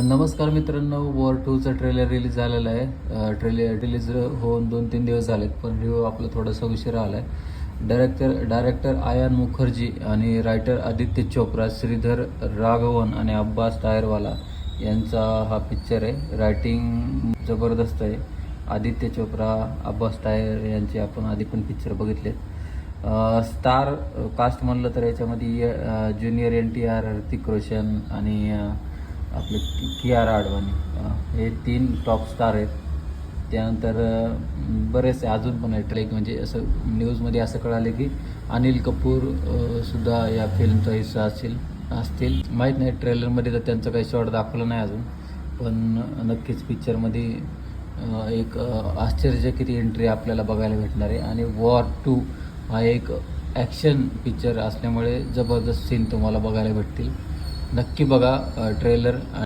नमस्कार मित्रांनो, war 2चा trailer release झालेला आहे. ट्रेलर रिलीज होऊन 2-3 दिवस झालेत, पण रिव्ह्यू आपला थोडासा उशिरा आला आहे. डायरेक्टर आयान मुखर्जी आणि रायटर आदित्य चोप्रा, श्रीधर राघवन आणि अब्बास टायरवाला यांचा हा पिक्चर आहे. रायटिंग जबरदस्त आहे. आदित्य चोप्रा, अब्बास टायर यांचे आपण आधी पण पिक्चर बघितलेत. स्टार कास्ट म्हणलं तर याच्यामध्ये ज्युनियर NTR, ऋतिक रोशन आणि आपले कियारा आडवाणी हे 3 टॉप स्टार आहेत. त्यानंतर बरेचसे अजून पण आहेत. लाईक म्हणजे असं न्यूजमध्ये असं कळालं की अनिल कपूर सुद्धा या फिल्मचा हिस्सा असतील. माहीत नाही, ट्रेलरमध्ये तर त्यांचं काही शॉट दाखवलं नाही अजून, पण नक्कीच पिक्चरमध्ये एक आश्चर्यचकित एंट्री आपल्याला बघायला भेटणार आहे. आणि वॉर 2 हा एक ॲक्शन पिक्चर असल्यामुळे जबरदस्त सीन तुम्हाला बघायला भेटतील. नक्की बघा ट्रेलर.